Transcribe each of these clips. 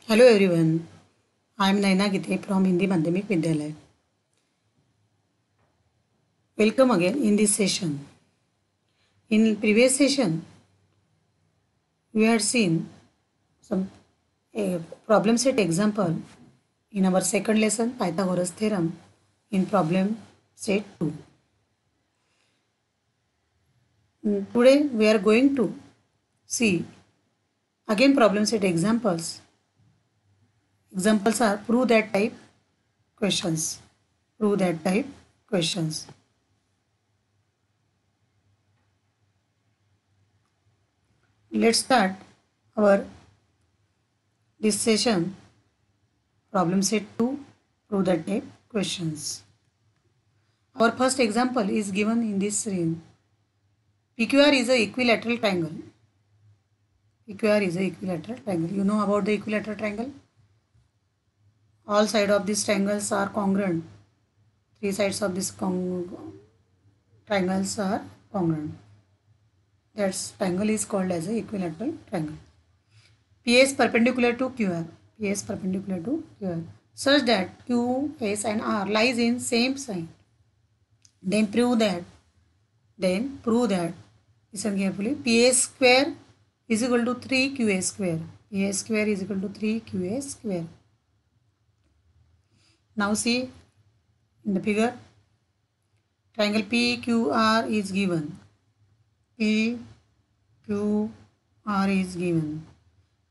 Hello everyone, I am Naina Gite from Hindi Madhyamik Vidyalaya. Welcome again in this session. In previous session, we had seen some problem set example in our second lesson Pythagoras theorem in problem set 2. Today we are going to see again problem set examples. Examples are prove that type questions. Prove that type questions. Let's start our this session problem set 2 prove that type questions. Our first example is given in this screen. PQR is a equilateral triangle. PQR is a equilateral triangle. You know about the equilateral triangle? All sides of these triangles are congruent. Three sides of this triangles are congruent. That triangle is called as a equilateral triangle. P is perpendicular to QR. P is perpendicular to QR such that Q, S and R lies in same side. Then prove that. Listen carefully. PA square is equal to 3QA square. PA square is equal to 3QA square. Now see in the figure. Triangle PQR is given. PQR is given.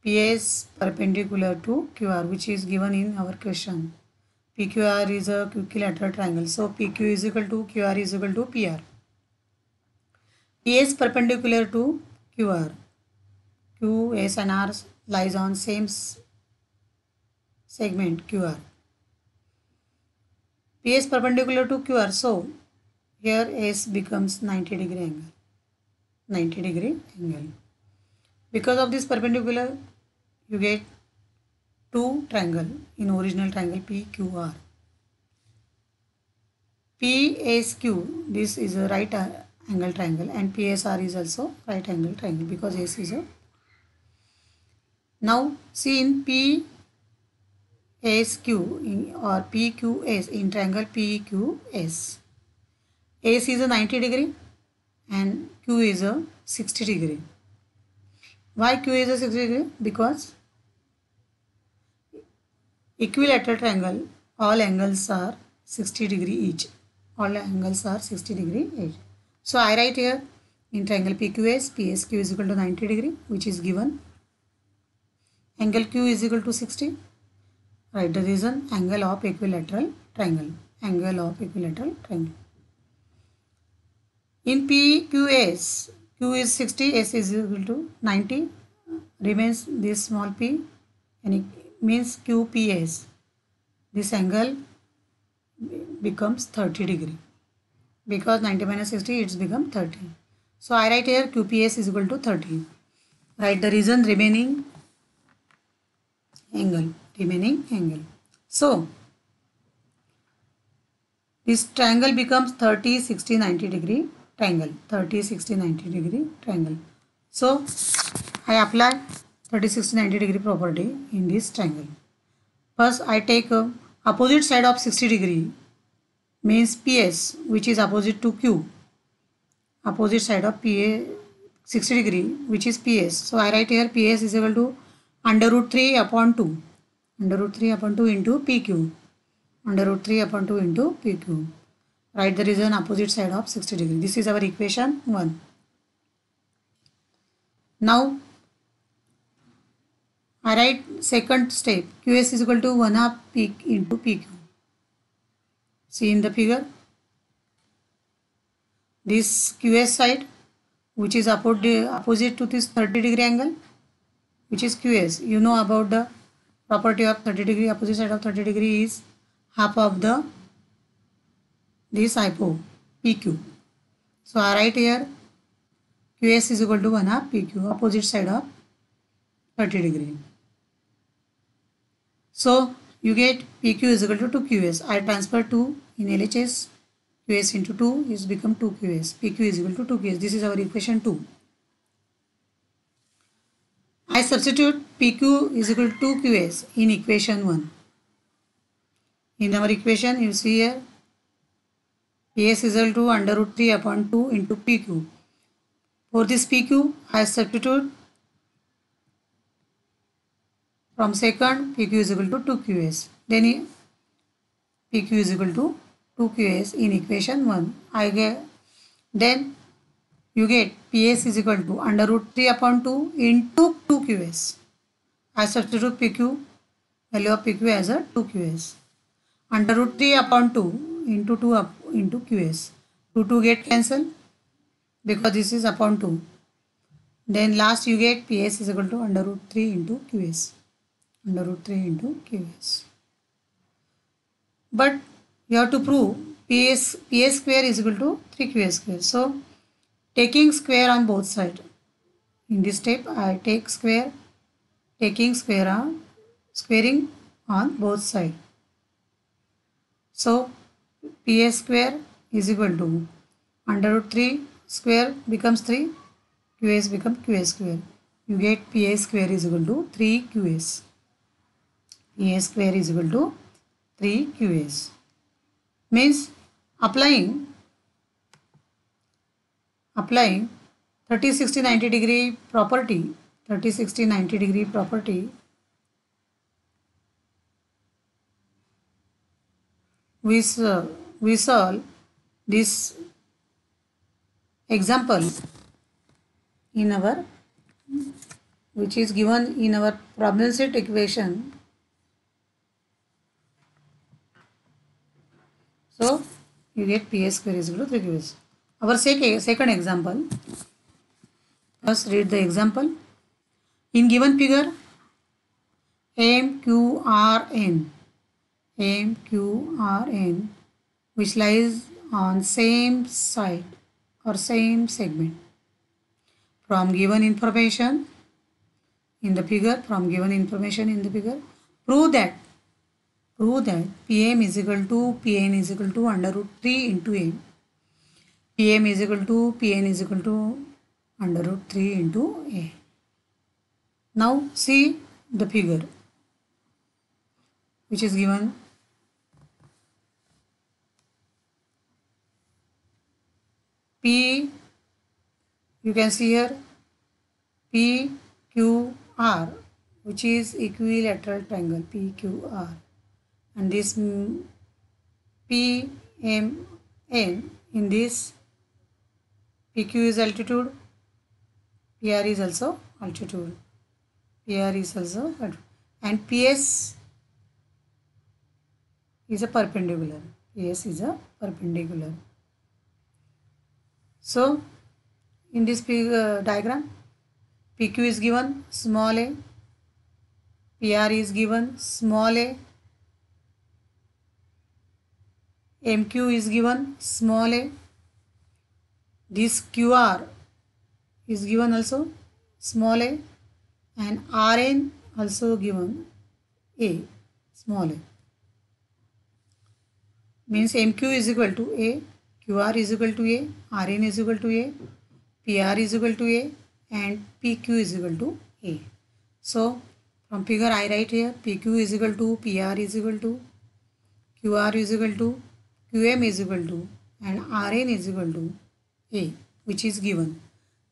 PA is perpendicular to QR, which is given in our question. PQR is a equilateral triangle. So PQ is equal to QR is equal to PR. PA is perpendicular to QR. Q, S and R lies on same segment QR. P is perpendicular to QR. So here S becomes 90 degree angle. 90 degree angle. Because of this perpendicular, you get two triangle in original triangle PQR. PSQ, this is a right angle triangle, and PSR is also right angle triangle because S is a. Now see in PSQ or PQS in triangle PQS. S is a 90 degree and Q is a 60 degree. Why Q is a 60 degree? Because equilateral triangle, all angles are 60 degree each. All angles are 60 degree each. So I write here in triangle PQS, PSQ is equal to 90 degree, which is given. Angle Q is equal to 60. Write the reason, angle of equilateral triangle. Angle of equilateral triangle. In PQS, Q is 60, S is equal to 90. Remains this small p and it means QPS. This angle becomes 30 degree. Because 90 minus 60, it's become 30. So I write here QPS is equal to 30. Write the reason, remaining angle. So this triangle becomes 30, 60, 90 degree triangle. 30, 60, 90 degree triangle. So I apply 30, 60, 90 degree property in this triangle. First I take opposite side of 60 degree means PS, which is opposite to Q. Opposite side of PA 60 degree, which is PS. So I write here PS is equal to under root 3 upon 2. Under root 3 upon 2 into PQ. Under root 3 upon 2 into PQ. Write the reason, opposite side of 60 degree. This is our equation 1. Now I write second step. QS is equal to 1 half P into PQ. See in the figure. This QS side, which is opposite to this 30 degree angle, which is QS. You know about the property of 30 degree. Opposite side of 30 degree is half of the this hypo PQ. So I write here QS is equal to 1 half PQ, opposite side of 30 degree. So you get PQ is equal to 2QS. I transfer 2 in LHS. QS into 2 is become 2QS. PQ is equal to 2QS. This is our equation 2. I substitute PQ is equal to QS in equation 1. In our equation, you see here PS is equal to under root 3 upon 2 into PQ. For this PQ, I substitute from second PQ is equal to 2QS. Then PQ is equal to 2QS in equation 1. Then you get PS is equal to under root 3 upon 2 into 2QS. I substitute PQ, value of PQ as a 2QS. Under root 3 upon 2 into 2 up into QS. 2 get cancelled because this is upon 2. Then last you get PS is equal to under root 3 into QS. Under root 3 into QS. But you have to prove PS square is equal to 3QS square. So taking square on both sides. In this step I take square, taking squaring on both sides. So PS square is equal to under root 3 square becomes 3, QS becomes QS square. You get PS square is equal to 3QS. PS square is equal to 3QS. Means applying 30, 60, 90 degree property, 30, 60, 90 degree property, we solve this example in our, which is given in our problem set equation. So you get PS square is equal to 3QS. Our second example. First read the example. In given figure, MQRN, which lies on same side or same segment. From given information in the figure, prove that PM is equal to PN is equal to under root 3 into M. PM is equal to PN is equal to under root 3 into A. Now see the figure which is given. P, you can see here PQR, which is equilateral triangle PQR, and this PMN, in this PQ is altitude, PR is also altitude, and PS is a perpendicular. So in this diagram, PQ is given small a, PR is given small a, MQ is given small a, this QR is given also small a, and RN also given a, small a. Means MQ is equal to A, QR is equal to A, RN is equal to A, PR is equal to A, and PQ is equal to A. So from figure I write here PQ is equal to, PR is equal to, QR is equal to, QM is equal to, and RN is equal to A, which is given.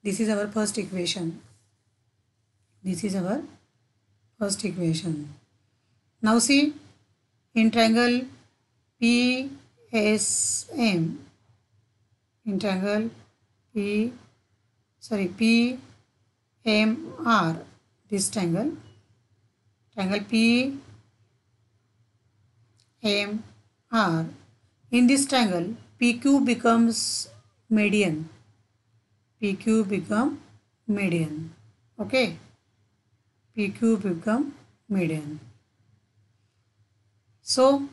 This is our first equation. Now see, in triangle PSM, PMR, this triangle PMR, in this triangle PQ becomes median. Okay, PQ become median. So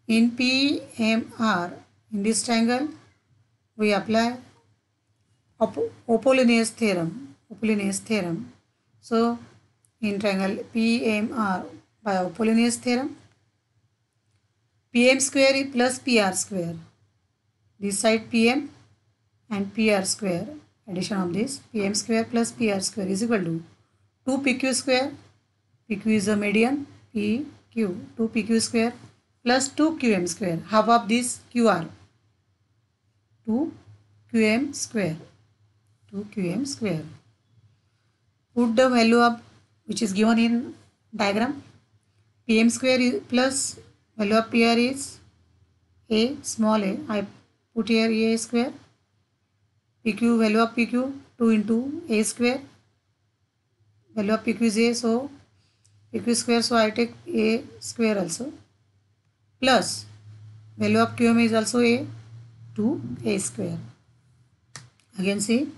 in PMR, in this triangle we apply Apollonius theorem. So in triangle PMR, by Apollonius theorem, PM square plus PR square, this side PM and PR square, addition of this PM square plus PR square is equal to 2 pq square, pq is a median, pq, 2 pq square plus 2 qm square. Half of this qr, 2 qm square, 2 qm square. Put the value of which is given in diagram. Pm square plus value of PR is a, small a. I put here a square. PQ, value of PQ 2 into a square. Value of PQ is a, so PQ square, so I take a square also. Plus value of QM is also a, 2 a square. Again see,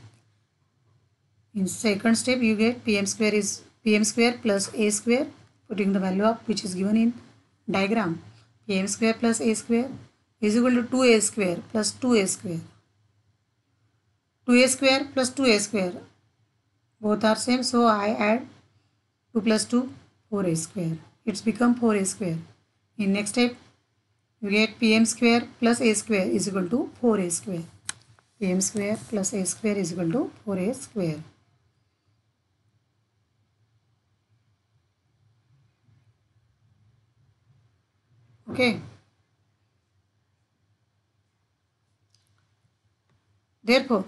in second step you get PM square plus a square, putting the value of which is given in diagram. PM square plus a square is equal to 2a square plus 2a square. 2a square plus 2a square, both are same, so I add 2 plus 2, 4a square. It's become 4a square. In next step you get PM square plus a square is equal to 4a square. PM square plus a square is equal to 4a square. Okay. Therefore,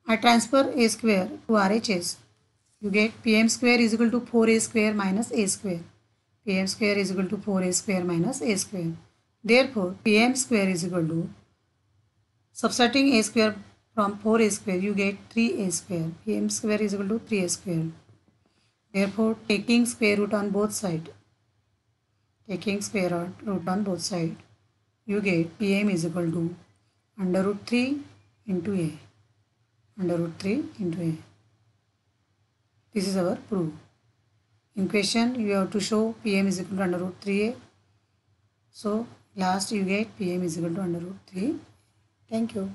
I transfer a square to RHS. You get PM square is equal to 4a square minus a square. PM square is equal to 4a square minus a square. Therefore, PM square is equal to, subtracting a square from 4a square, you get 3a square. PM square is equal to 3a square. Therefore, taking square root on both sides, you get PM is equal to under root 3 into a. Under root 3 into a. This is our proof. In question, you have to show PM is equal to under root 3a. So, last you get PM is equal to under root 3. Thank you.